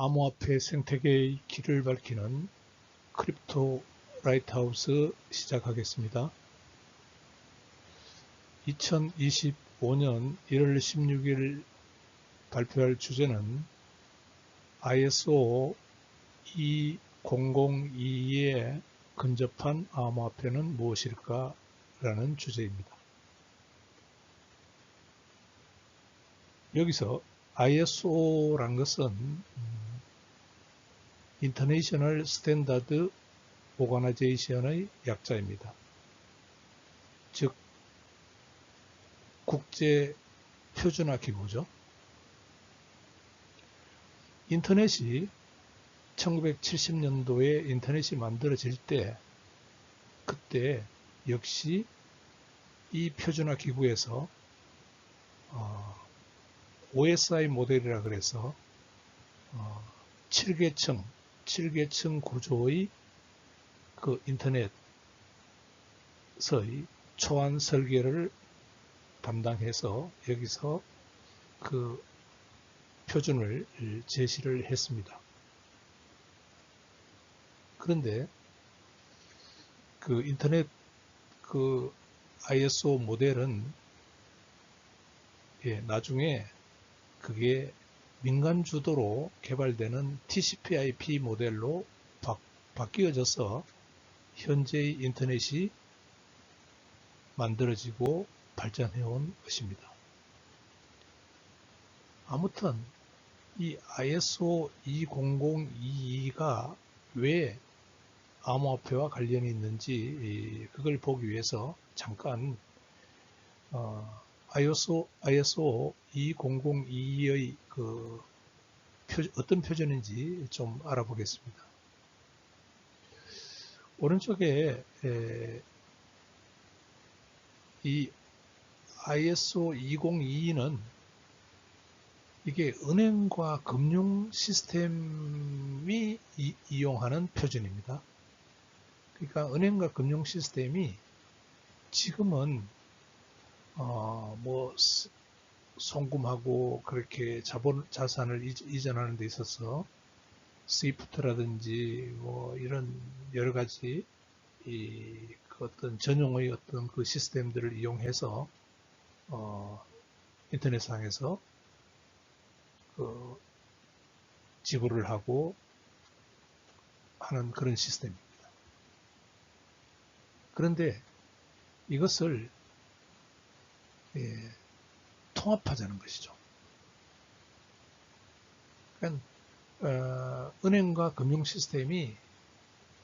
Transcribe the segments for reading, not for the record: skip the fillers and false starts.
암호화폐 생태계의 길을 밝히는 크립토 라이트하우스 시작하겠습니다. 2025년 1월 16일 발표할 주제는 ISO 20022에 근접한 암호화폐는 무엇일까? 라는 주제입니다. 여기서 ISO란 것은 인터내셔널 스탠다드 오거나이제이션의 약자입니다. 즉 국제 표준화 기구죠. 인터넷이 1970년도에 인터넷이 만들어질 때 그때 역시 이 표준화 기구에서 OSI 모델이라 그래서 7계층 구조의 그 인터넷의 초안 설계를 담당해서 여기서 그 표준을 제시를 했습니다. 그런데 그 인터넷 그 ISO 모델은 나중에 그게 민간 주도로 개발되는 TCP/IP 모델로 바뀌어져서 현재의 인터넷이 만들어지고 발전해온 것입니다. 아무튼 이 ISO 20022가 왜 암호화폐와 관련이 있는지 그걸 보기 위해서 잠깐 ISO 20022의 어떤 표준인지 좀 알아보겠습니다. 오른쪽에 이 ISO 20022는 이게 은행과 금융 시스템이 이용하는 표준입니다. 그러니까 은행과 금융 시스템이 지금은 뭐 송금하고 그렇게 자산을 이전하는 데 있어서 스위프트라든지 뭐 이런 여러 가지 그 어떤 전용의 어떤 그 시스템들을 이용해서 인터넷상에서 지불을 하고 하는 그런 시스템입니다. 그런데 이것을 통합하자는 것이죠. 그러니까 은행과 금융 시스템이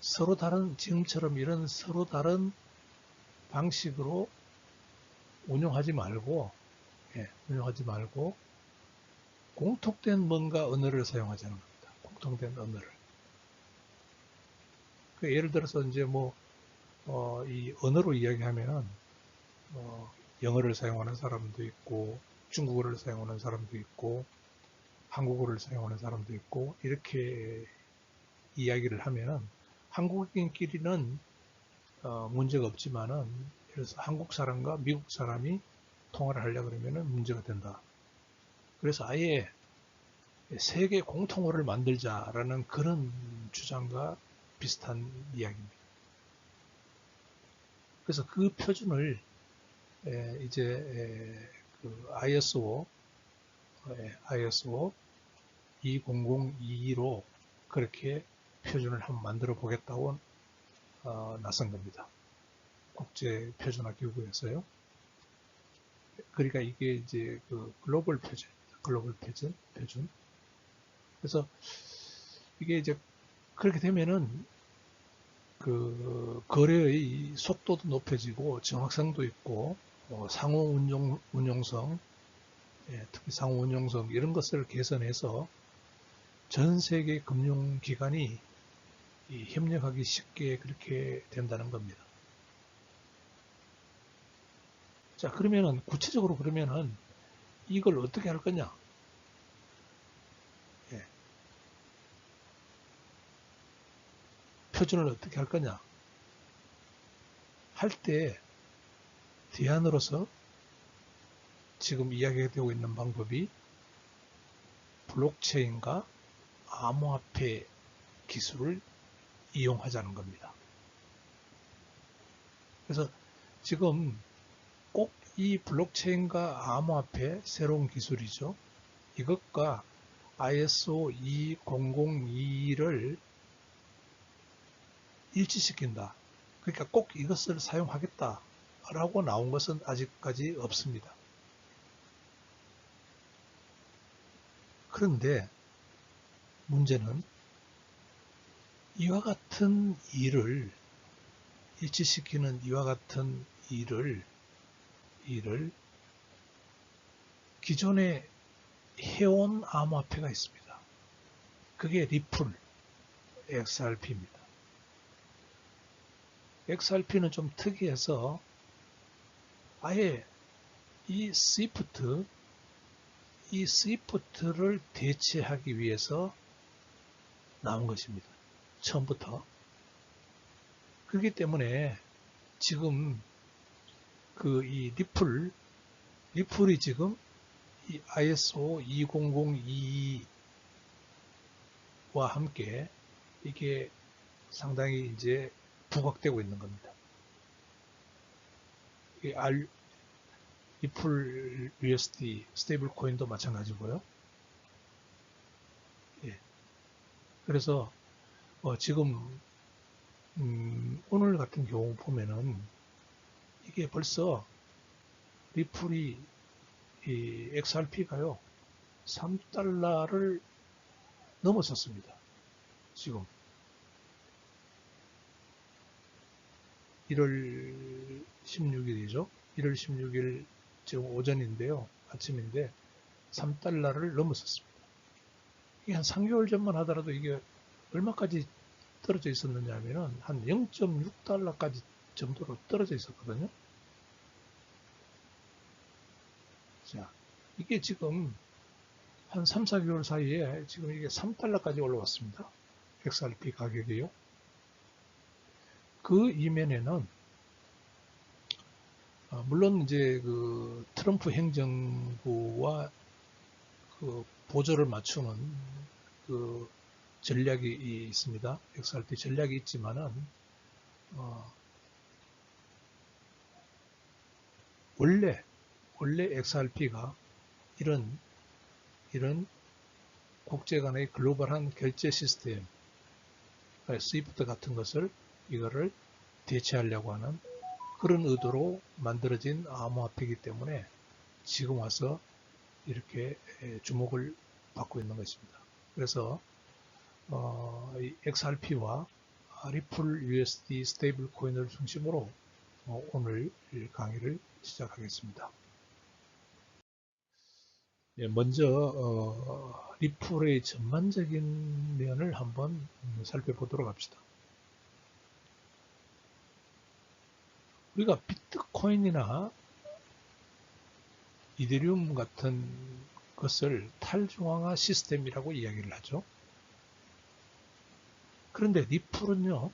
서로 다른 지금처럼 이런 서로 다른 방식으로 운영하지 말고 공통된 뭔가 언어를 사용하자는 겁니다. 공통된 언어를. 예를 들어서 이제 이 언어로 이야기하면은 영어를 사용하는 사람도 있고 중국어를 사용하는 사람도 있고 한국어를 사용하는 사람도 있고 이렇게 이야기를 하면은 한국인끼리는 문제가 없지만은 그래서 한국 사람과 미국 사람이 통화를 하려고 그러면은 문제가 된다. 그래서 아예 세계 공통어를 만들자라는 그런 주장과 비슷한 이야기입니다. 그래서 그 표준을 이제 그 ISO 20022로 그렇게 표준을 한번 만들어 보겠다고 나선 겁니다. 국제 표준화 기구에서요. 그러니까 이게 이제 그 글로벌 표준입니다. 글로벌 표준. 그래서 이게 이제 그렇게 되면은 그 거래의 속도도 높여지고 정확성도 있고 상호 운용성, 특히 상호 운용성 이런 것을 개선해서 전 세계 금융기관이 협력하기 쉽게 그렇게 된다는 겁니다. 자, 그러면은 구체적으로 그러면은 이걸 어떻게 할 거냐? 표준을 어떻게 할 거냐? 할 때 대안으로서 지금 이야기가 되고 있는 방법이 블록체인과 암호화폐 기술을 이용하자는 겁니다. 그래서 지금 꼭 이 블록체인과 암호화폐 새로운 기술이죠. 이것과 ISO 20022를 일치시킨다. 그러니까 꼭 이것을 사용하겠다라고 나온 것은 아직까지 없습니다. 그런데 문제는 이와 같은 일을 일치시키는 이와 같은 일을 기존에 해온 암호화폐가 있습니다. 그게 리플 XRP입니다. XRP는 좀 특이해서 아예 이 스위프트를 대체하기 위해서 나온 것입니다. 처음부터. 그렇기 때문에 지금 이 리플이 지금 이 ISO 20022와 함께 이게 상당히 이제 부각되고 있는 겁니다. 리플 USD 스테이블 코인도 마찬가지고요. 예. 그래서 지금 오늘 같은 경우 보면은 이게 벌써 리플이 이 XRP가요 3달러를 넘어섰습니다. 지금 1월 16일이죠. 1월 16일 지금 오전인데요. 아침인데 3달러를 넘어섰습니다. 이게 한 3개월 전만 하더라도 이게 얼마까지 떨어져 있었느냐 하면은 한 0.6달러까지 정도로 떨어져 있었거든요. 자, 이게 지금 한 3, 4개월 사이에 지금 이게 3달러까지 올라왔습니다. XRP 가격이요. 그 이면에는 물론 이제 그 트럼프 행정부와 그 보조를 맞추는 그 전략이 있습니다. XRP 전략이 있지만은 원래 XRP가 이런 국제 간의 글로벌한 결제 시스템, 스위프트 같은 것을 이거를 대체하려고 하는 그런 의도로 만들어진 암호화폐이기 때문에 지금 와서 이렇게 주목을 받고 있는 것입니다. 그래서 XRP와 리플 USD 스테이블 코인을 중심으로 오늘 강의를 시작하겠습니다. 먼저 리플의 전반적인 면을 한번 살펴보도록 합시다. 우리가 비트코인이나 이더리움 같은 것을 탈중앙화 시스템이라고 이야기를 하죠. 그런데 리플은요,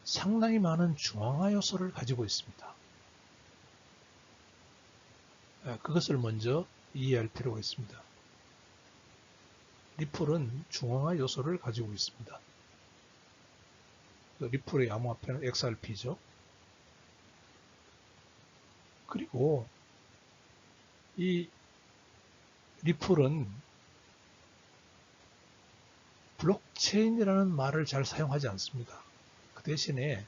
상당히 많은 중앙화 요소를 가지고 있습니다. 그것을 먼저 이해할 필요가 있습니다. 리플은 중앙화 요소를 가지고 있습니다. 리플의 암호화폐는 XRP죠. 그리고 이 리플은 블록체인이라는 말을 잘 사용하지 않습니다. 그 대신에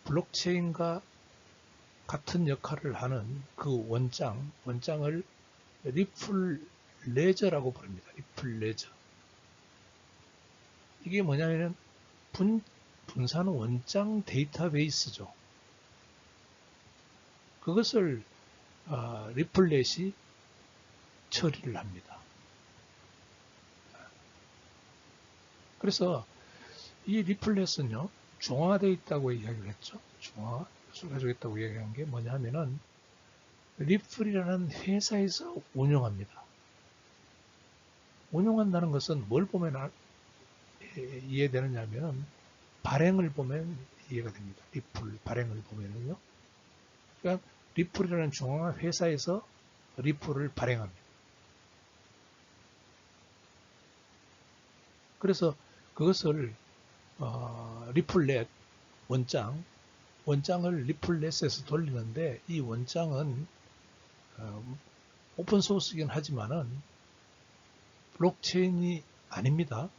블록체인과 같은 역할을 하는 그 원장을 리플 레저라고 부릅니다. 리플 레저. 이게 뭐냐면 분산 원장 데이터베이스죠. 그것을 리플렛이 처리를 합니다. 그래서 이 리플렛은요, 중앙화되어 있다고 이야기를 했죠. 중앙화를 가지고 있다고 이야기한 게 뭐냐 하면은 리플이라는 회사에서 운영합니다. 운영한다는 것은 뭘 보면 이해되느냐 하면은 발행을 보면 이해가 됩니다. 리플 발행을 보면은요. 그러니까 리플이라는 중앙화 회사에서 리플을 발행합니다. 그래서 그것을 리플렛 원장을 리플렛에서 돌리는데, 이 원장은 오픈 소스이긴 하지만은 블록체인이 아닙니다.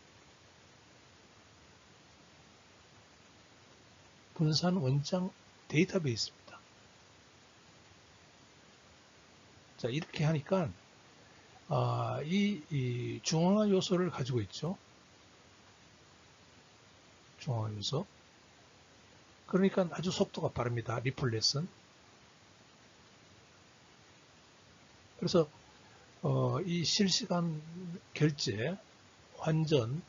분산 원장 데이터베이스입니다. 자, 이렇게 하니까 이 중앙화 요소를 가지고 있죠. 중앙화 요소. 그러니까 아주 속도가 빠릅니다. 리플렛은. 그래서 이 실시간 결제, 환전,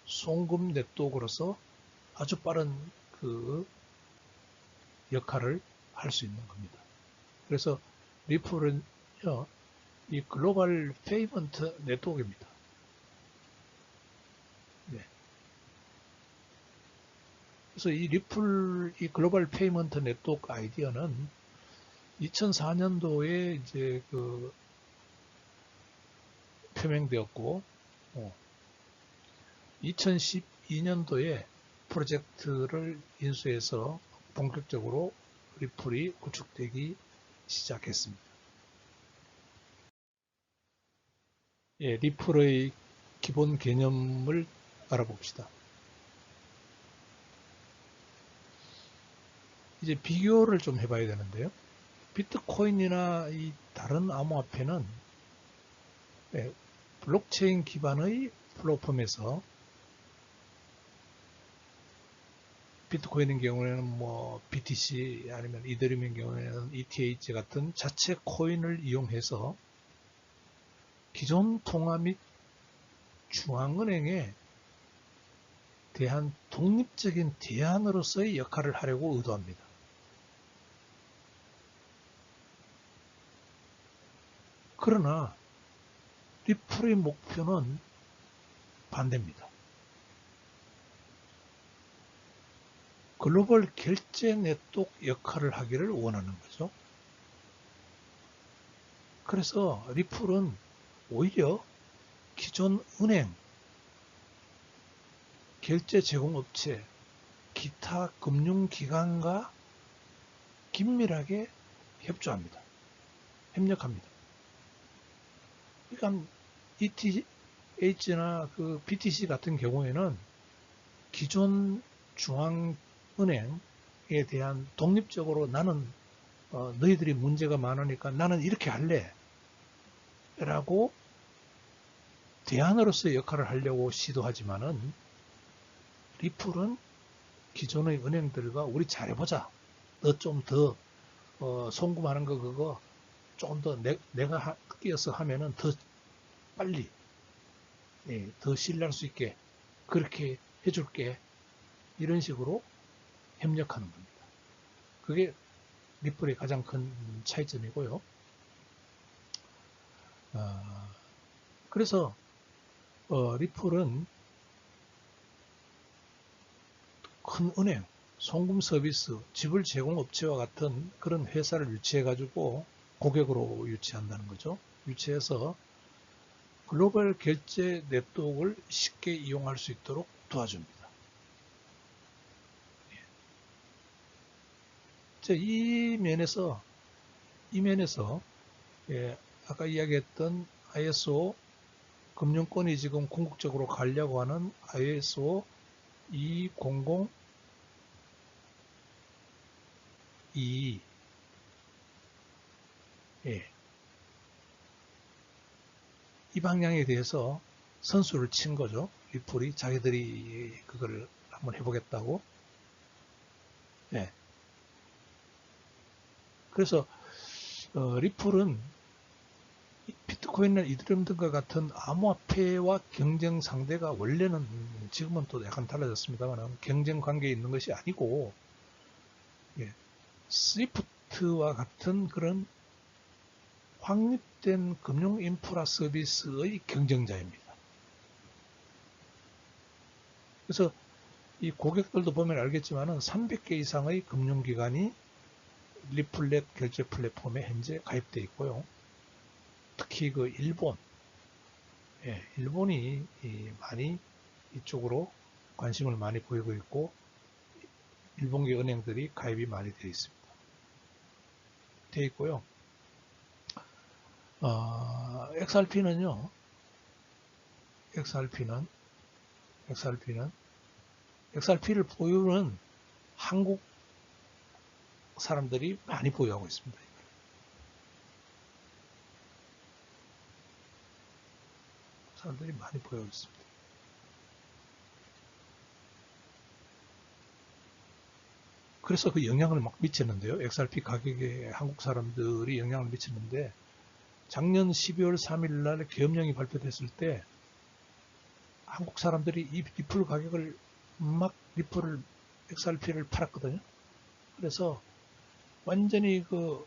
송금 네트워크로서 아주 빠른 그 역할을 할 수 있는 겁니다. 그래서 리플은요, 이 글로벌 페이먼트 네트워크입니다. 네. 그래서 이 리플, 이 글로벌 페이먼트 네트워크 아이디어는 2004년도에 이제 그 표명되었고, 2012년도에 프로젝트를 인수해서 본격적으로 리플이 구축되기 시작했습니다. 예, 리플의 기본 개념을 알아봅시다. 이제 비교를 좀 해봐야 되는데요. 비트코인이나 이 다른 암호화폐는 블록체인 기반의 플랫폼에서, 비트코인의 경우에는 뭐 BTC 아니면 이더리움의 경우에는 ETH 같은 자체 코인을 이용해서 기존 통화 및 중앙은행에 대한 독립적인 대안으로서의 역할을 하려고 의도합니다. 그러나 리플의 목표는 반대입니다. 글로벌 결제 네트워크 역할을 하기를 원하는 거죠. 그래서 리플은 오히려 기존 은행, 결제 제공업체, 기타 금융기관과 긴밀하게 협력합니다. 그러니까 ETH나 그 BTC 같은 경우에는 기존 중앙은행에 대한 독립적으로 나는 너희들이 문제가 많으니까 나는 이렇게 할래 라고 대안으로서의 역할을 하려고 시도하지만은, 리플은 기존의 은행들과 우리 잘해보자, 너 좀 더 송금하는 거 그거 좀 더 내가 끼어서 하면은 더 빨리, 더 신뢰할 수 있게 그렇게 해줄게, 이런 식으로 협력하는 겁니다. 그게 리플의 가장 큰 차이점이고요. 그래서 리플은 큰 은행, 송금 서비스, 지불 제공 업체와 같은 그런 회사를 유치해가지고 고객으로 유치한다는 거죠. 유치해서 글로벌 결제 네트워크를 쉽게 이용할 수 있도록 도와줍니다. 이 면에서 아까 이야기했던 ISO, 금융권이 지금 궁극적으로 가려고 하는 ISO 20022, 이 방향에 대해서 선수를 친 거죠. 리플이 자기들이 그걸 한번 해보겠다고. 그래서 리플은 비트코인이나 이더리움 등과 같은 암호화폐와 경쟁 상대가 원래는, 지금은 또 약간 달라졌습니다만, 경쟁 관계에 있는 것이 아니고, 스위프트와 같은 그런 확립된 금융 인프라 서비스의 경쟁자입니다. 그래서 이 고객들도 보면 알겠지만은 300개 이상의 금융기관이 리플렛 결제 플랫폼에 현재 가입되어 있고요. 특히 그 일본이 많이 이쪽으로 관심을 많이 보이고 있고 일본계 은행들이 가입이 많이 되어 있습니다. 되어 있고요. XRP는요. XRP를 보유는 한국 사람들이 많이 보유하고 있습니다. 사람들이 많이 보유하고 있습니다. 그래서 그 영향을 막 미쳤는데요. XRP 가격에 한국 사람들이 영향을 미쳤는데 작년 12월 3일 날 계엄령이 발표됐을 때 한국 사람들이 이 리플 가격을 막 리플을 XRP를 팔았거든요. 그래서 완전히 그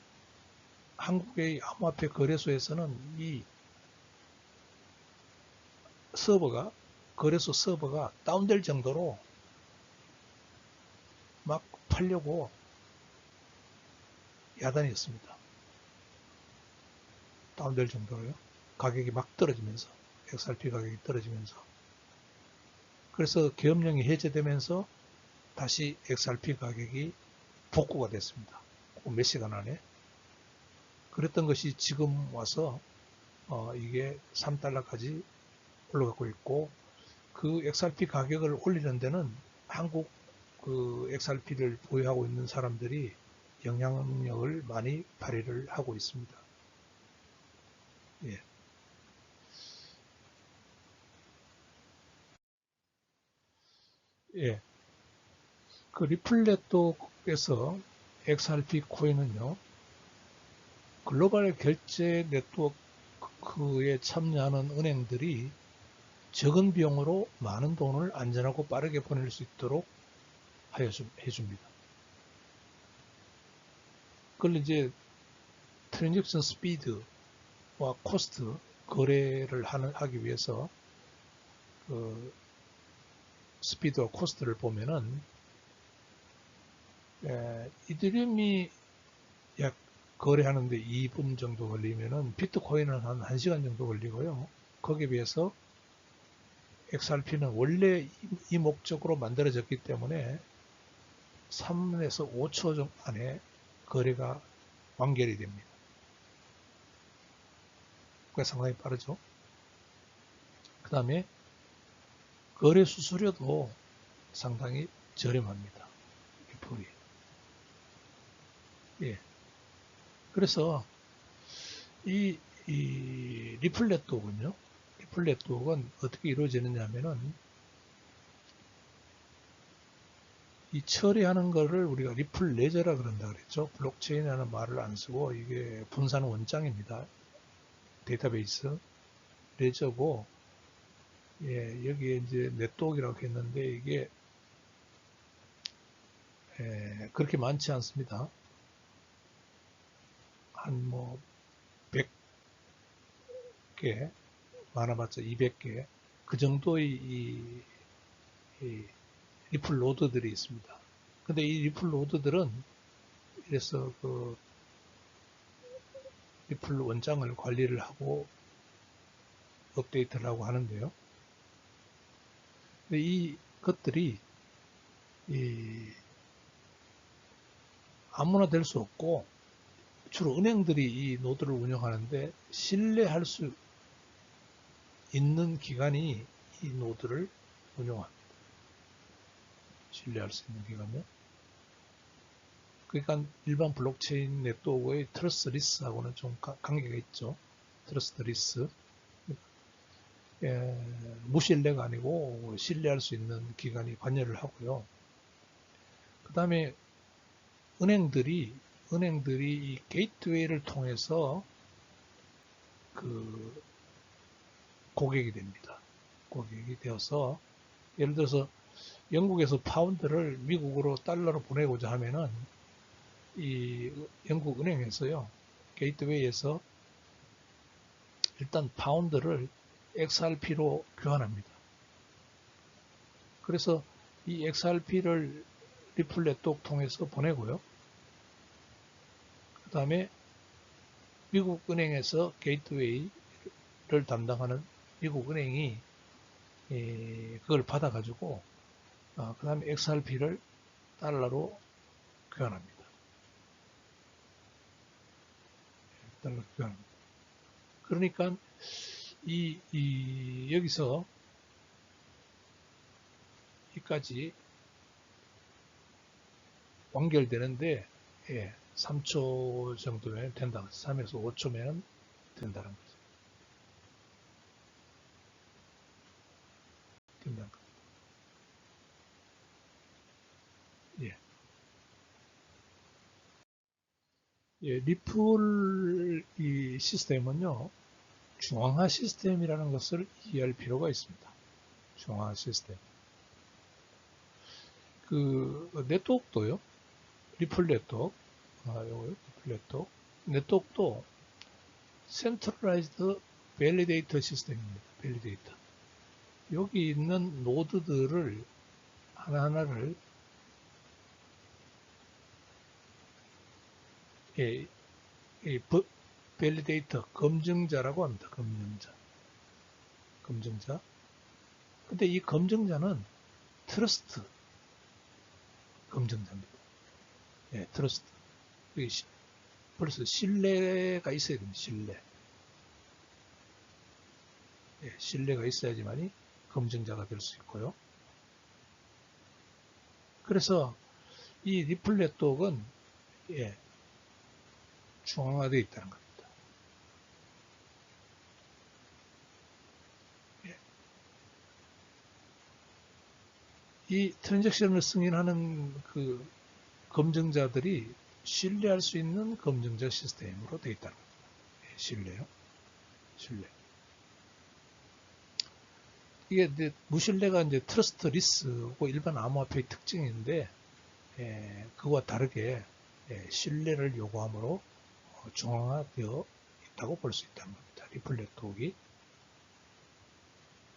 한국의 암호화폐 거래소에서는 이 서버가 거래소 서버가 다운될 정도로 막 팔려고 야단이었습니다. 다운될 정도로요. 가격이 막 떨어지면서 XRP 가격이 떨어지면서 그래서 계엄령이 해제되면서 다시 XRP 가격이 복구가 됐습니다. 몇 시간 안에. 그랬던 것이 지금 와서 이게 3달러까지 올라가고 있고 그 XRP 가격을 올리는 데는 한국 그 XRP를 보유하고 있는 사람들이 영향력을 많이 발휘를 하고 있습니다. 예. 예. 그 리플 네트워크에서 XRP 코인은요, 글로벌 결제 네트워크에 참여하는 은행들이 적은 비용으로 많은 돈을 안전하고 빠르게 보낼 수 있도록 해줍니다. 그걸 이제 트랜잭션 스피드와 코스트 거래를 하기 위해서 그 스피드와 코스트를 보면은 이더리움이 약 거래하는데 2분 정도 걸리면은 비트코인은 한 1시간 정도 걸리고요. 거기에 비해서 XRP는 원래 이 목적으로 만들어졌기 때문에 3에서 5초 안에 거래가 완결이 됩니다. 그게 상당히 빠르죠. 그 다음에 거래 수수료도 상당히 저렴합니다. 리플이. 예. 그래서 이 리플 네트워크는요. 리플 네트워크는 어떻게 이루어지느냐 하면은 이 처리하는 거를 우리가 리플 레저라 그런다 그랬죠. 블록체인이라는 말을 안 쓰고 이게 분산 원장입니다. 데이터베이스 레저고 여기에 이제 네트워크라고 했는데 이게 그렇게 많지 않습니다. 한 뭐 100개 많아봤자 200개 그 정도의 이 리플 노드들이 있습니다. 근데 이 리플 노드들은 이래서 그 리플 원장을 관리를 하고 업데이트를 하고 하는데요. 근데 이 것들이 아무나 될 수 없고 주로 은행들이 이 노드를 운영하는데 신뢰할 수 있는 기관이 이 노드를 운영합니다. 신뢰할 수 있는 기관이요. 그러니까 일반 블록체인 네트워크의 트러스트 리스하고는 좀 관계가 있죠. 트러스트 리스. 무신뢰가 아니고 신뢰할 수 있는 기관이 관여를 하고요. 그 다음에 은행들이 이 게이트웨이를 통해서 그 고객이 됩니다. 고객이 되어서 예를 들어서 영국에서 파운드를 미국으로 달러로 보내고자 하면은 이 영국 은행에서요. 게이트웨이에서 일단 파운드를 XRP로 교환합니다. 그래서 이 XRP를 리플 네트워크 통해서 보내고요. 그 다음에 미국 은행에서 게이트웨이를 담당하는 미국 은행이 그걸 받아가지고 그 다음에 XRP를 달러로 교환합니다. 달러 교환합니다. 그러니까 여기서 여기까지 완결되는데 3초 정도면 된다. 3에서 5초면 된다는 거죠. 된다는 거죠. 리플 이 시스템은요, 중앙화 시스템이라는 것을 이해할 필요가 있습니다. 중앙화 시스템. 그 네트워크도요, 리플 네트워크, 요거 리플 네트워크, 네트워크도 센트럴라이즈드 밸리데이터 시스템입니다. 밸리데이터. 여기 있는 노드들을 하나하나를 밸리데이터 검증자라고 합니다. 검증자. 근데 이 검증자는 트러스트 검증자입니다. 트러스트. 벌써 신뢰가 있어야 됩니다. 신뢰가 있어야지만이 검증자가 될 수 있고요. 그래서 이 리플 네트워크는 중앙화되어 있다는 겁니다. 이 트랜잭션을 승인하는 그 검증자들이 신뢰할 수 있는 검증자 시스템으로 되어 있다는 겁니다. 신뢰요. 이게 이제 무신뢰가 이제 트러스트 리스고 일반 암호화폐의 특징인데, 그와 다르게 신뢰를 요구함으로 중앙화되어 있다고 볼 수 있다는 겁니다. 리플 네트워크가.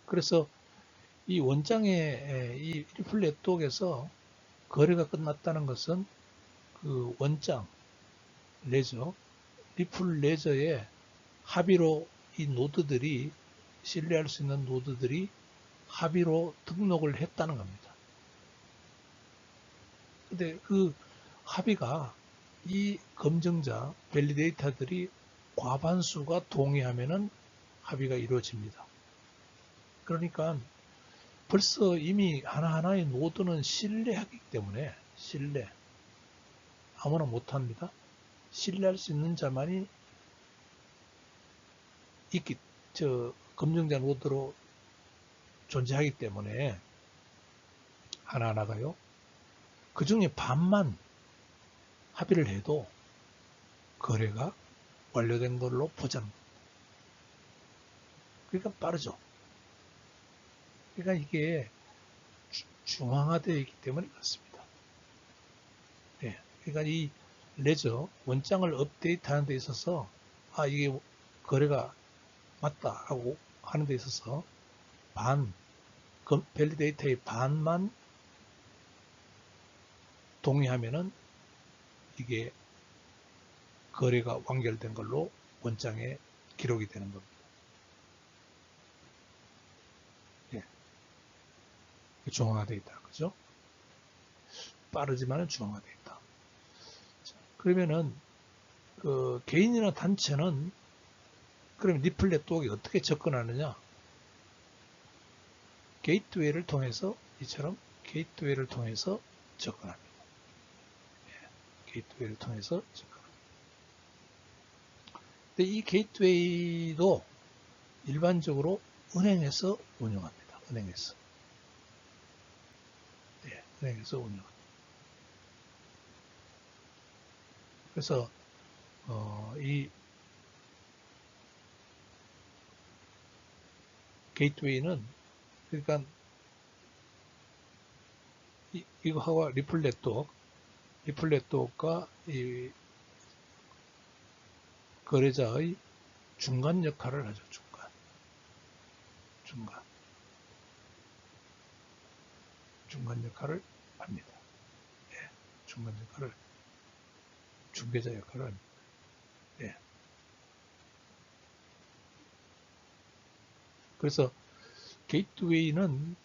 그래서 이 원장의 이 리플 네트워크에서 거래가 끝났다는 것은 그 원장 레저, 리플 레저의 합의로 이 노드들이 신뢰할 수 있는 노드들이 합의로 등록을 했다는 겁니다. 근데 그 합의가 이 검증자, 밸리데이터들이 과반수가 동의하면은 합의가 이루어집니다. 그러니까 벌써 이미 하나하나의 노드는 신뢰하기 때문에 아무나 못합니다. 신뢰할 수 있는 자만이 검증자 노드로 존재하기 때문에 하나하나가요. 그 중에 반만 합의를 해도 거래가 완료된 걸로 보장. 그러니까 빠르죠. 그러니까 이게 중앙화되어 있기 때문에 그렇습니다. 그러니까 이 레저 원장을 업데이트하는 데 있어서 이게 거래가 맞다라고 하는 데 있어서 밸리데이터의 반만 동의하면은 이게 거래가 완결된 걸로 원장에 기록이 되는 겁니다. 중앙화되어 있다. 그죠? 빠르지만은 중앙화되어 있다. 자, 그러면은 그 개인이나 단체는 그럼 리플 네트워크에 어떻게 접근하느냐? 게이트웨이를 통해서 이처럼 게이트웨이를 통해서 접근합니다. 게이트웨이를 통해서 접근합니다. 근데 이 게이트웨이도 일반적으로 은행에서 운영합니다. 은행에서 운영합니다. 그래서 이 게이트웨이는 그러니까 이거하고 리플 네트워크가 이 거래자의 중간 역할을 하죠. 중간 역할을 합니다. 중간 역할을 중개자 역할을 합니다. 그래서 게이트웨이는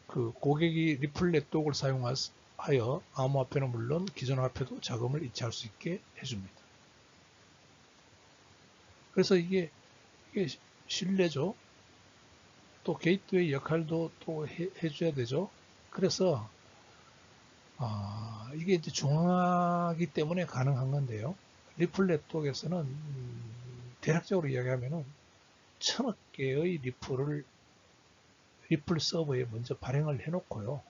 그 고객이 리플 네트워크를 사용하여 암호화폐는 물론 기존 화폐도 자금을 이체할 수 있게 해줍니다. 그래서 이게 신뢰죠. 또 게이트웨이 역할도 또 해줘야 되죠. 그래서 이게 이제 중앙화기 때문에 가능한 건데요. 리플 네트워크에서는 대략적으로 이야기하면은 1000억 개의 리플 서버에 먼저 발행을 해놓고요.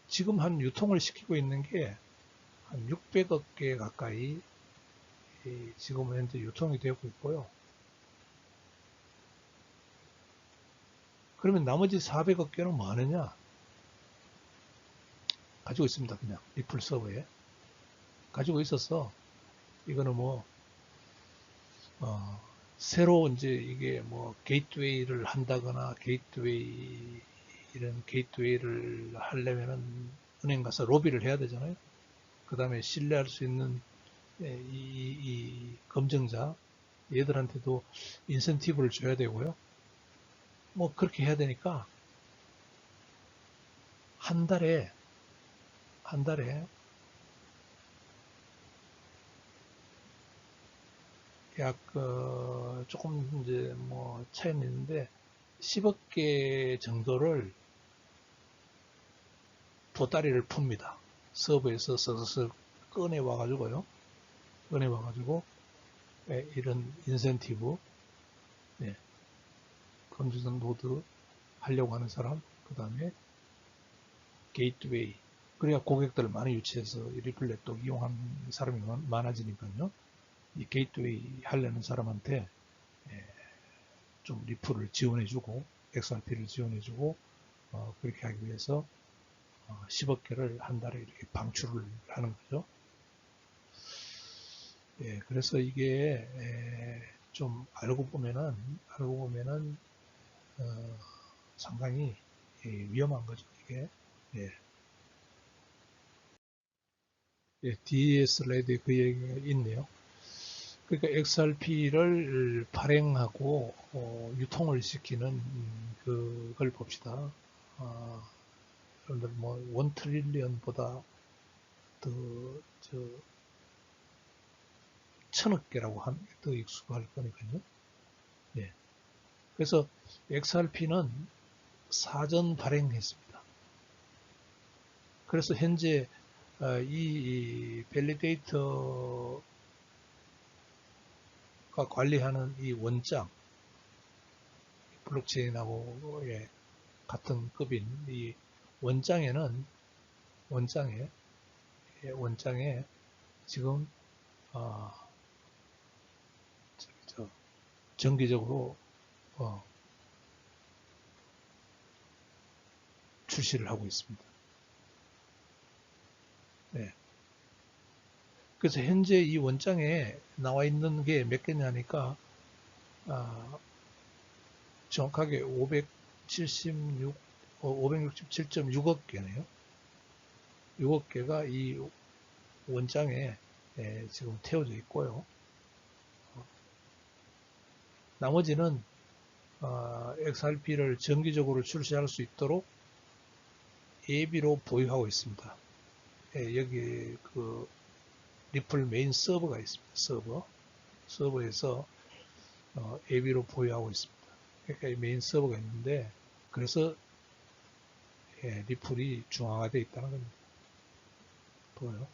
지금 한 유통을 시키고 있는 게 한 600억 개 가까이 지금 현재 유통이 되고 있고요. 그러면 나머지 400억 개는 뭐 하느냐? 가지고 있습니다. 그냥 리플 서버에 가지고 있어서 이거는 뭐 새로 이제 이게 뭐 게이트웨이를 한다거나 이런 게이트웨이를 하려면은 은행 가서 로비를 해야 되잖아요. 그 다음에 신뢰할 수 있는 이 검증자 얘들한테도 인센티브를 줘야 되고요. 뭐 그렇게 해야 되니까 한 달에 약 조금 이제 뭐 차이는 있는데 10억 개 정도를 보따리를 풉니다. 서버에서 서서 꺼내 와가지고요. 꺼내 와가지고 이런 인센티브, 검증 노드 하려고 하는 사람, 그 다음에 게이트웨이. 그래야 고객들을 많이 유치해서 리플 네트워크 이용하는 사람이 많아지니까요. 이 게이트웨이 하려는 사람한테 좀 리플을 지원해주고 XRP를 지원해주고 그렇게 하기 위해서 10억 개를 한 달에 이렇게 방출을 하는 거죠. 그래서 이게 좀 알고 보면은 상당히 위험한 거죠. 이게 뒤에 슬라이드에 그 얘기가 있네요. 그러니까 XRP를 발행하고 유통을 시키는 그걸 봅시다. 여러분들 뭐 1트릴리언보다 더 1000억 개라고 더 익숙할 거니까요. 그래서 XRP는 사전 발행했습니다. 그래서 현재 이 밸리데이터가 관리하는 이 원장, 블록체인하고 같은 급인 이 원장에 지금 정기적으로 출시를 하고 있습니다. 그래서 현재 이 원장에 나와 있는 게 몇 개냐니까 정확하게 567.6억 개네요. 6억 개가 이 원장에 지금 태워져 있고요. 나머지는 XRP를 정기적으로 출시할 수 있도록 예비로 보유하고 있습니다. 여기 그 리플 메인 서버가 있습니다. 서버에서 예비로 보유하고 있습니다. 그러니까 메인 서버가 있는데 그래서 리플이 중앙화되어 있다는 겁니다. 보여요?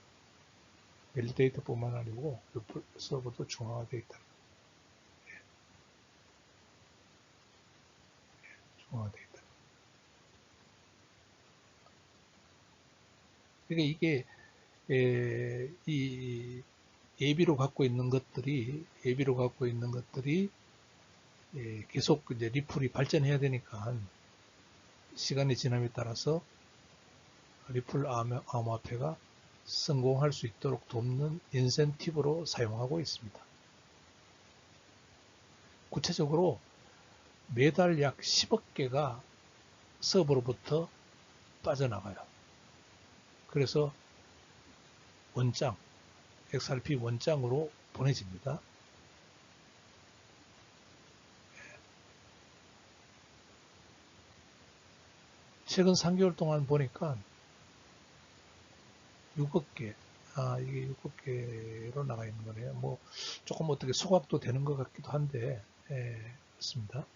밸리데이터뿐만 아니고 리플 서버도 중앙화되어 있다는 겁니다. 중앙화되어 있다. 그러니까 이게 이 예비로 갖고 있는 것들이 계속 이제 리플이 발전해야 되니까 시간이 지남에 따라서 리플 암호화폐가 성공할 수 있도록 돕는 인센티브로 사용하고 있습니다. 구체적으로 매달 약 10억 개가 서버로부터 빠져나가요. 그래서 XRP 원장으로 보내집니다. 최근 3개월 동안 보니까 6억 개, 이게 6억 개로 나가 있는 거네요. 뭐 조금 어떻게 소각도 되는 것 같기도 한데, 그렇습니다.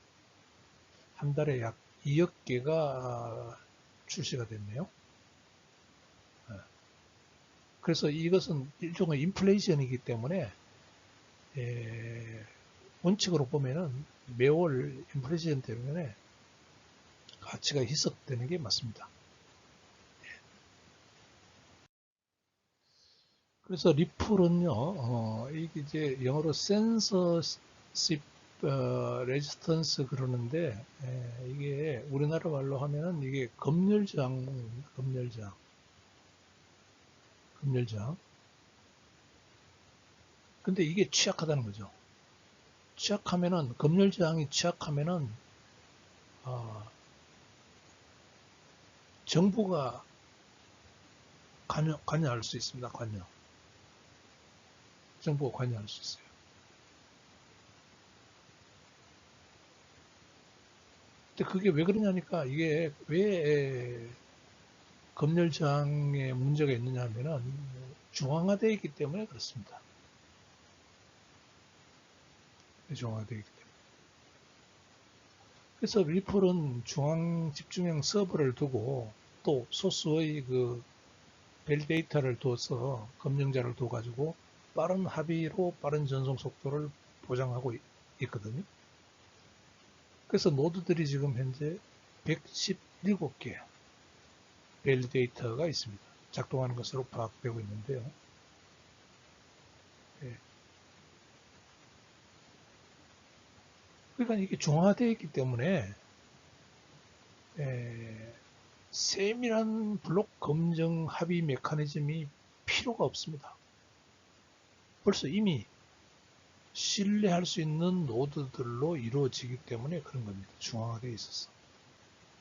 한 달에 약 2억 개가 출시가 됐네요. 그래서 이것은 일종의 인플레이션이기 때문에 원칙으로 보면은 매월 인플레이션 때문에 가치가 희석되는 게 맞습니다. 그래서 리플은요, 이게 이제 영어로 센서십 레지스턴스 그러는데, 이게 우리나라 말로 하면은 이게 검열저항, 검열저항, 검열저항. 근데 이게 취약하다는 거죠. 취약하면은, 검열저항이 취약하면은, 어, 정부가 관여할 수 있습니다. 관여. 정부가 관여할 수 있어요. 근데 그게 왜 그러냐니까 이게 왜 검열 저항에 문제가 있느냐 하면은 중앙화되어 있기 때문에 그렇습니다. 중앙화되어 있기 때문에. 그래서 리플은 중앙 집중형 서버를 두고 또 소스의 그 밸리데이터를 둬서 검증자를 둬가지고 빠른 합의로 빠른 전송 속도를 보장하고 있거든요. 그래서 노드들이 지금 현재 117개 밸리데이터가 있습니다. 작동하는 것으로 파악되고 있는데요. 예. 그러니까 이게 중화되어 있기 때문에 세밀한 블록 검증 합의 메커니즘이 필요가 없습니다. 벌써 이미 신뢰할 수 있는 노드들로 이루어지기 때문에 그런 겁니다. 중앙화되어 있어서.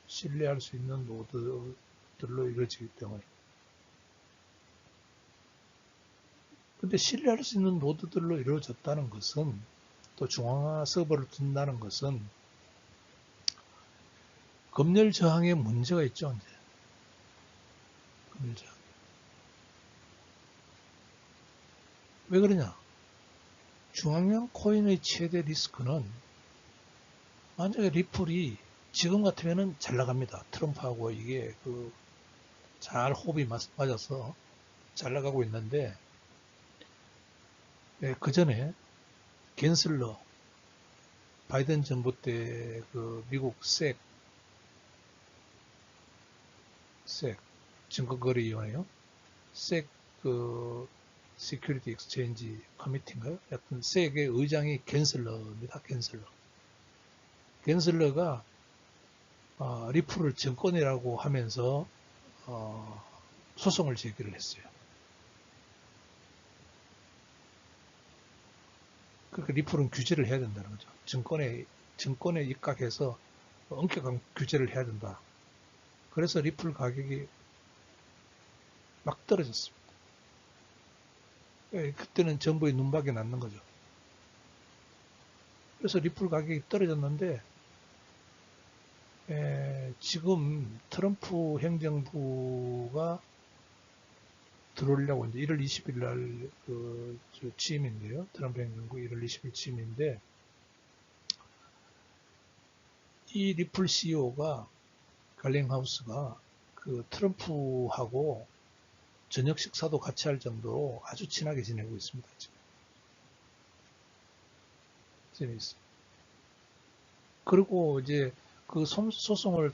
신뢰할 수 있는 노드들로 이루어지기 때문에. 근데 신뢰할 수 있는 노드들로 이루어졌다는 것은 또 중앙화 서버를 둔다는 것은 검열 저항에 문제가 있죠. 이제. 검열 저항. 왜 그러냐? 중앙형 코인의 최대 리스크는 만약에 리플이 지금 같으면은 잘 나갑니다. 트럼프하고 이게 잘 호흡이 맞아서 잘 나가고 있는데 그 전에 겐슬러 바이든 정부 때 그 미국 색 증권거래위원회요. 색 시큐리티 익스체인지 커미티인가요? 하여튼 섹의 의장이 겐슬러입니다. 겐슬러가 리플을 증권이라고 하면서 소송을 제기를 했어요. 그러니까 리플은 규제를 해야 된다는 거죠. 증권에 입각해서 엄격한 규제를 해야 된다. 그래서 리플 가격이 막 떨어졌습니다. 그때는 정부의 눈박이 났는 거죠. 그래서 리플 가격이 떨어졌는데 지금 트럼프 행정부가 들어오려고 이제 1월 20일 날 취임인데요. 트럼프 행정부 1월 20일 취임인데 이 리플 CEO가 갈링하우스가 그 트럼프하고 저녁 식사도 같이 할 정도로 아주 친하게 지내고 있습니다. 지금. 재미있어요. 그리고 이제 그 소송을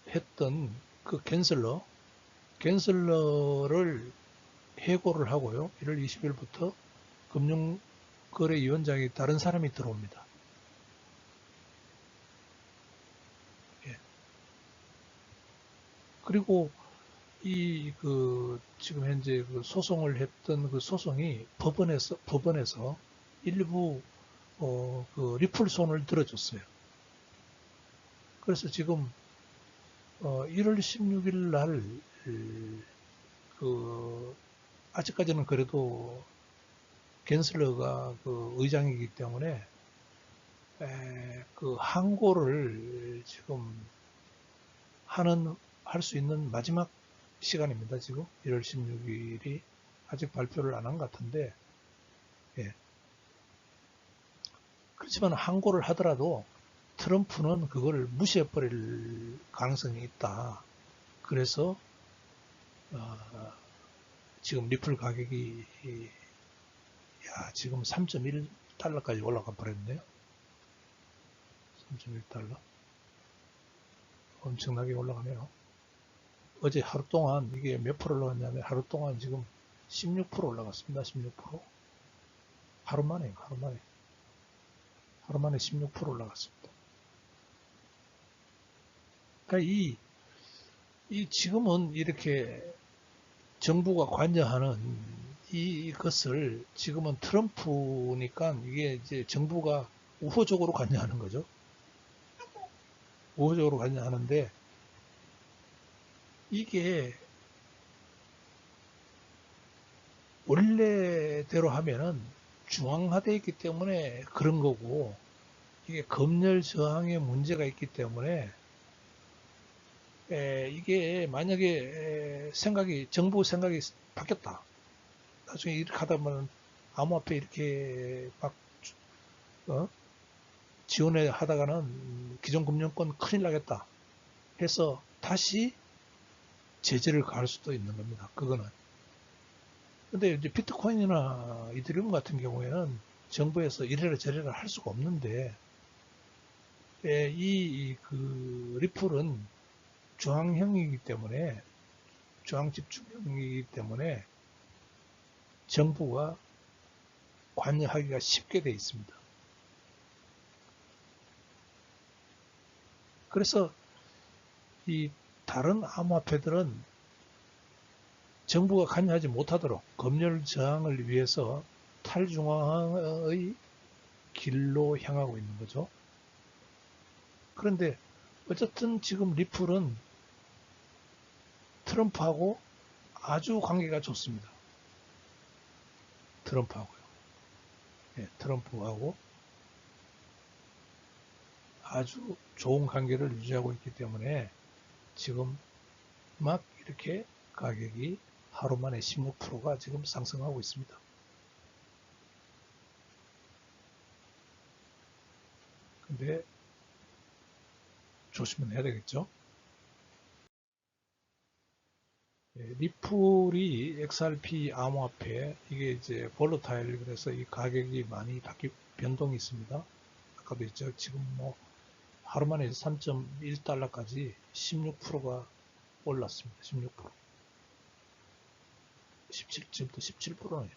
했던 그 겐슬러를 해고를 하고요. 1월 20일부터 금융거래위원장이 다른 사람이 들어옵니다. 예. 그리고 지금 현재 그 소송을 했던 그 소송이 법원에서 일부 그 리플 손을 들어줬어요. 그래서 지금 1월 16일 날 아직까지는 그래도 겐슬러가 그 의장이기 때문에 그 항고를 지금 할 수 있는 마지막 시간입니다. 지금 1월 16일이 아직 발표를 안 한 것 같은데, 예. 그렇지만 항고를 하더라도 트럼프는 그걸 무시해버릴 가능성이 있다. 그래서 지금 리플 가격이 지금 3.1달러까지 올라가 버렸네요. 3.1달러. 엄청나게 올라가네요. 어제 하루 동안 이게 몇 프로 올라갔냐면 하루 동안 지금 16% 올라갔습니다. 16%. 하루 만에 16% 올라갔습니다. 그러니까 이 지금은 이렇게 정부가 관여하는 이것을 지금은 트럼프니까 이게 이제 정부가 우호적으로 관여하는 거죠. 우호적으로 관여하는데 이게 원래대로 하면은 중앙화되어 있기 때문에 그런 거고 이게 검열 저항에 문제가 있기 때문에 이게 만약에 정부 생각이 바뀌었다. 나중에 이렇게 하다 보면 암호화폐 이렇게 막 지원해 하다가는 기존금융권 큰일 나겠다 해서 다시 제재를 가할 수도 있는 겁니다. 그거는. 근데 이제 비트코인이나 이더리움 같은 경우에는 정부에서 이래라 저래라 할 수가 없는데 그 리플은 중앙형이기 때문에 중앙 집중형이기 때문에 정부가 관여하기가 쉽게 되어 있습니다. 그래서 이 다른 암호화폐들은 정부가 관여하지 못하도록 검열 저항을 위해서 탈중앙의 길로 향하고 있는 거죠. 그런데 어쨌든 지금 리플은 트럼프하고 아주 관계가 좋습니다. 트럼프하고요. 네, 트럼프하고 아주 좋은 관계를 유지하고 있기 때문에 지금 막 이렇게 가격이 하루 만에 16%가 지금 상승하고 있습니다. 근데 조심은 해야 되겠죠. 리플이 XRP 암호화폐 이게 이제 볼러타일 그래서 이 가격이 많이 변동이 있습니다. 아까도 있죠. 지금 뭐 하루 만에 3.1달러까지 16%가 올랐습니다. 16%. 17%부터 17%네요.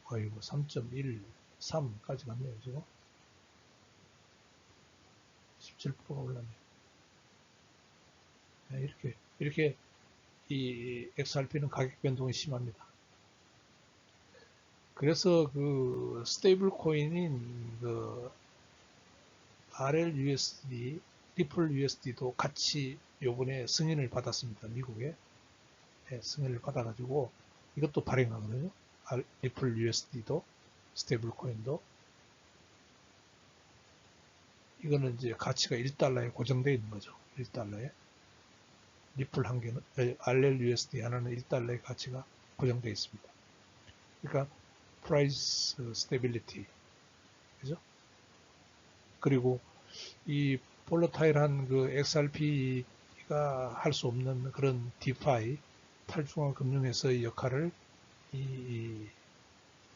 거의 뭐 3.13까지 갔네요. 지금 17%가 올랐네요. 이렇게 이 XRP는 가격 변동이 심합니다. 그래서 그 스테이블 코인인 그 RLUSD, 리플 USD도 같이 요번에 승인을 받았습니다. 미국에 승인을 받아가지고 이것도 발행하거든요. 리플 USD도 스테이블 코인도 이거는 이제 가치가 1달러에 고정되어 있는 거죠. 1달러에 리플 한 개는 RLUSD 하나는 1달러의 가치가 고정되어 있습니다. 그러니까 프라이스 스테빌리티 그죠? 그리고 이 볼러타일한 그 XRP가 할 수 없는 그런 디파이 탈중앙 금융에서의 역할을 이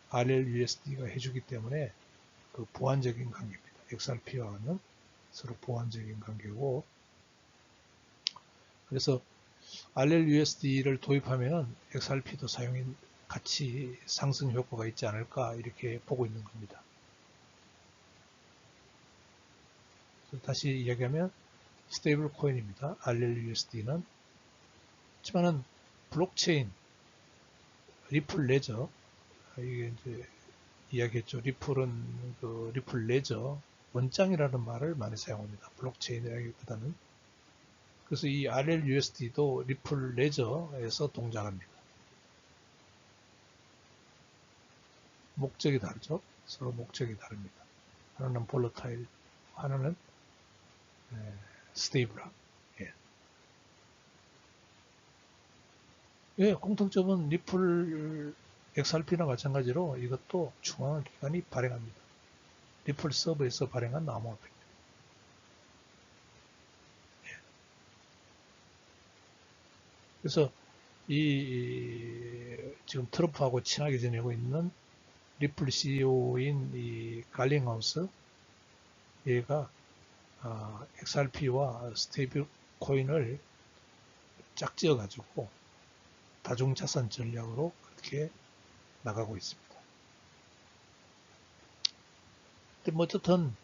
RLUSD가 해주기 때문에 그 보완적인 관계입니다. XRP와는 서로 보완적인 관계고 그래서 RLUSD를 도입하면 XRP도 사용이 같이 상승 효과가 있지 않을까 이렇게 보고 있는 겁니다. 다시 이야기하면 스테이블 코인입니다. RLUSD는 하지만은 블록체인 리플 레저 이게 이제 이야기했죠. 리플은 그 리플 레저 원장이라는 말을 많이 사용합니다. 블록체인이라기보다는 그래서 이 RLUSD도 리플 레저에서 동작합니다. 목적이 다르죠. 서로 목적이 다릅니다. 하나는 볼러타일, 하나는 스테이블하고. 예. 예, 공통점은 리플 XRP나 마찬가지로 이것도 중앙기관이 발행합니다. 리플 서버에서 발행한 암호화폐. 그래서 지금 트럼프하고 친하게 지내고 있는 리플 CEO인 이 갈링하우스, 얘가 XRP와 스테이블 코인을 짝지어 가지고 다중자산 전략으로 그렇게 나가고 있습니다. 근데 뭐 어쨌든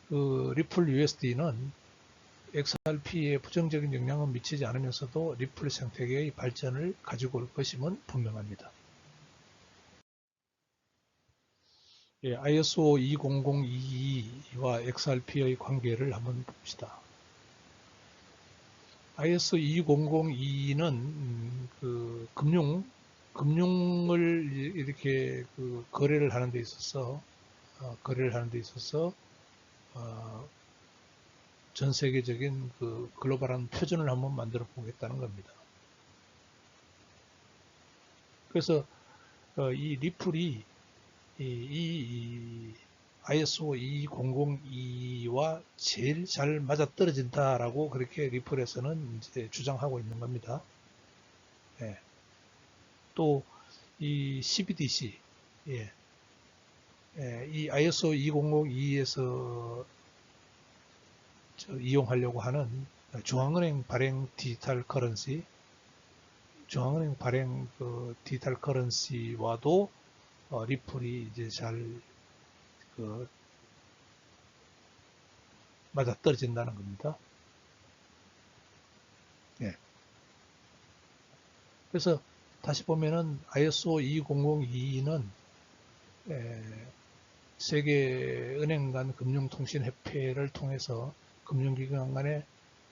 그 리플 USD는 XRP에 부정적인 영향은 미치지 않으면서도 리플 생태계의 발전을 가지고 올 것임은 분명합니다. 예, ISO 20022와 XRP의 관계를 한번 봅시다. ISO 20022는 그 금융을 이렇게 그 거래를 하는 데 있어서 전 세계적인 그 글로벌한 표준을 한번 만들어 보겠다는 겁니다. 그래서 이 리플이 이 ISO 20022와 제일 잘 맞아떨어진다라고 그렇게 리플에서는 이제 주장하고 있는 겁니다. 예. 또 이 CBDC, 예. 예, 이 ISO 2002에서 이용하려고 하는 중앙은행 발행 디지털 커런시, 중앙은행 발행 그 디지털 커런시와도 리플이 이제 잘 맞아떨어진다는 겁니다. 예. 그래서 다시 보면은 ISO 20022는 세계은행 간 금융통신협회를 통해서 금융기관 간의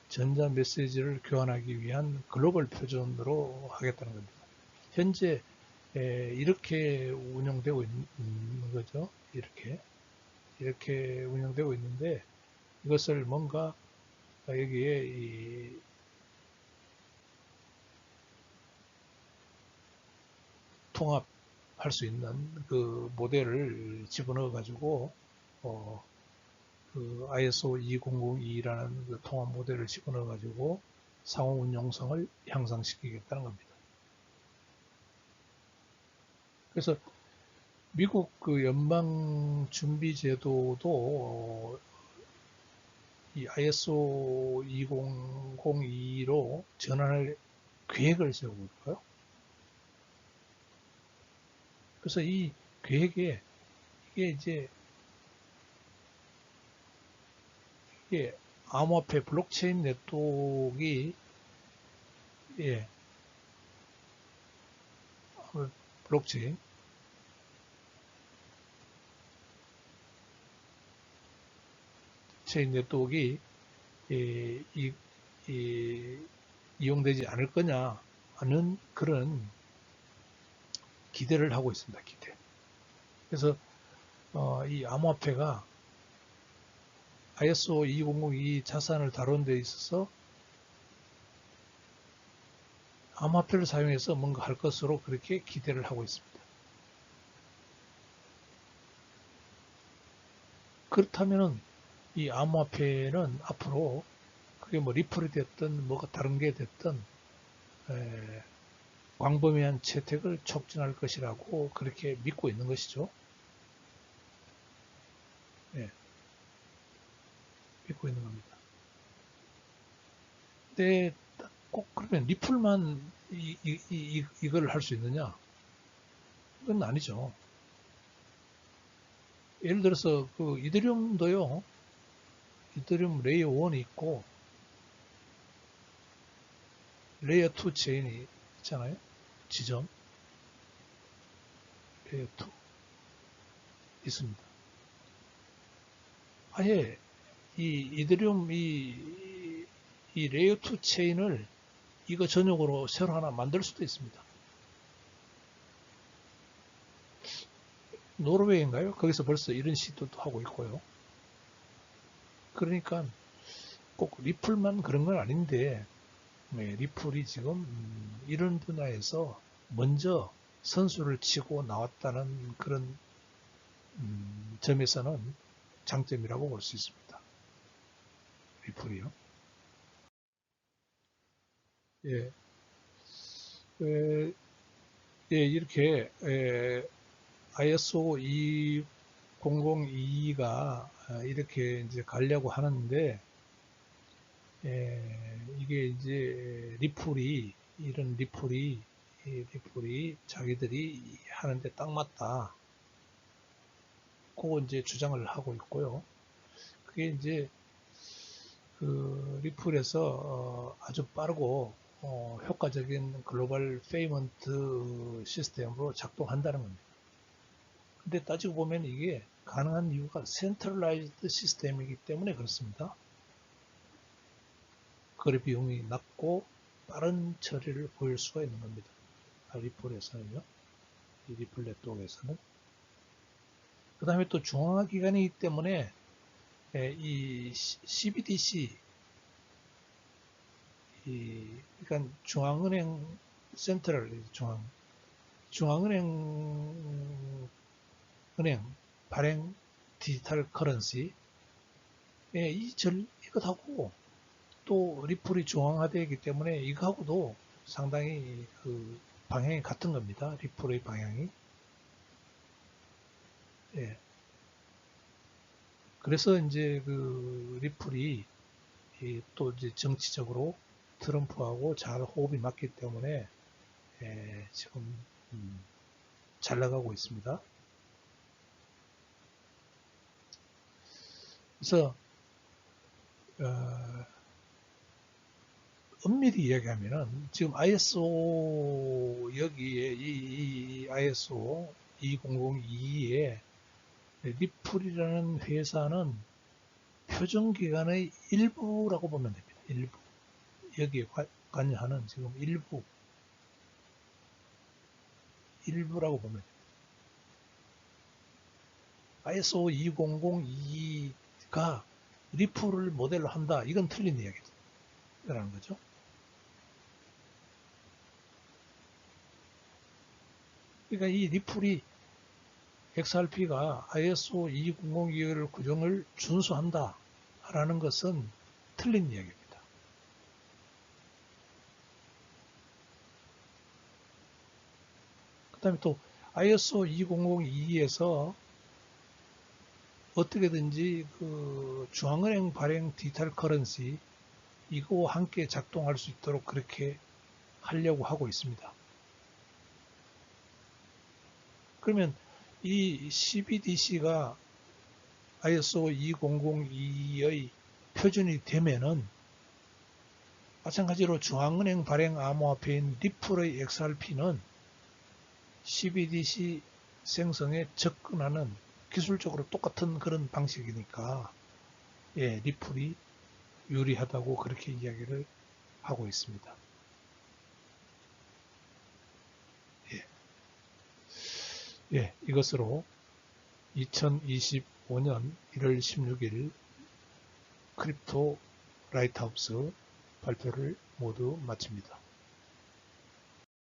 전자 메시지를 교환하기 위한 글로벌 표준으로 하겠다는 겁니다. 현재 이렇게 운영되고 있는 거죠. 이렇게 운영되고 있는데 이것을 뭔가 여기에 통합할 수 있는 그 모델을 집어넣어 가지고 그 ISO 2002라는 그 통합 모델을 집어넣어 가지고 상호 운용성을 향상시키겠다는 겁니다. 그래서 미국 그 연방준비제도도 이 ISO 2002로 전환할 계획을 세우고 있고요. 그래서 이 계획에 이게 암호화폐 블록체인 네트워크가 블록체인 네트워크가 이용되지 않을 거냐 하는 그런 기대를 하고 있습니다. 기대. 그래서 이 암호화폐가 ISO 2002 자산을 다루는 데 있어서 암호화폐를 사용해서 뭔가 할 것으로 그렇게 기대를 하고 있습니다. 그렇다면은 이 암호화폐는 앞으로 그게 뭐 리플이 됐든 뭐가 다른 게 됐든 광범위한 채택을 촉진할 것이라고 그렇게 믿고 있는 것이죠. 예, 믿고 있는 겁니다. 근데 꼭 그러면 리플만 이걸 할 수 있느냐? 그건 아니죠. 예를 들어서 그 이더리움도요. 이더리움 레이어 1이 있고 레이어 2 체인이 있잖아요. 지점 레이어 2 있습니다. 아예 이 이더리움 이 레이어 2 체인을 이거 전용으로 새로 하나 만들 수도 있습니다. 노르웨이인가요? 거기서 벌써 이런 시도도 하고 있고요. 그러니까 꼭 리플만 그런 건 아닌데 리플이 지금 이런 분야에서 먼저 선수를 치고 나왔다는 그런 점에서는 장점이라고 볼 수 있습니다. 리플이요. 예, 예, 이렇게 ISO 20022가 이렇게 이제 가려고 하는데 이게 이제 이런 리플이 자기들이 하는데 딱 맞다. 고 이제 주장을 하고 있고요. 그게 이제 그 리플에서 아주 빠르고 효과적인 글로벌 페이먼트 시스템으로 작동한다는 겁니다. 근데 따지고 보면 이게 가능한 이유가 센트럴라이즈드 시스템이기 때문에 그렇습니다. 거래 비용이 낮고 빠른 처리를 보일 수가 있는 겁니다. 리플에서는요. 이 리플 네트워크에서는. 그 다음에 또 중앙화 기관이기 때문에 이 CBDC, 그러니까 중앙은행 센트럴 중앙은행 발행 디지털 커런시 이것하고 또 리플이 중앙화되기 때문에 이거하고도 상당히 그 방향이 같은 겁니다. 리플의 방향이. 예. 그래서 이제 그 리플이 또 이제 정치적으로 트럼프하고 잘 호흡이 맞기 때문에 지금 잘 나가고 있습니다. 그래서 엄밀히 이야기하면은 지금 ISO 여기에 이 ISO 20022에 리플이라는 회사는 표준기관의 일부라고 보면 됩니다. 일부. 여기에 관여하는 지금 일부라고 보면 됩니다. ISO 20022가 리플을 모델로 한다. 이건 틀린 이야기라는 거죠. 그러니까 이 리플이 XRP가 ISO 20021 규정을 준수한다 라는 것은 틀린 이야기입니다. 그 다음에 또 ISO 20022에서 어떻게든지 그 중앙은행 발행 디지털 커런시 이거와 함께 작동할 수 있도록 그렇게 하려고 하고 있습니다. 그러면 이 CBDC가 ISO 2002의 표준이 되면은 마찬가지로 중앙은행 발행 암호화폐인 리플의 XRP는 CBDC 생성에 접근하는 기술적으로 똑같은 그런 방식이니까 리플이 유리하다고 그렇게 이야기를 하고 있습니다. 이것으로 2025년 1월 16일 크립토 라이트하우스 발표를 모두 마칩니다.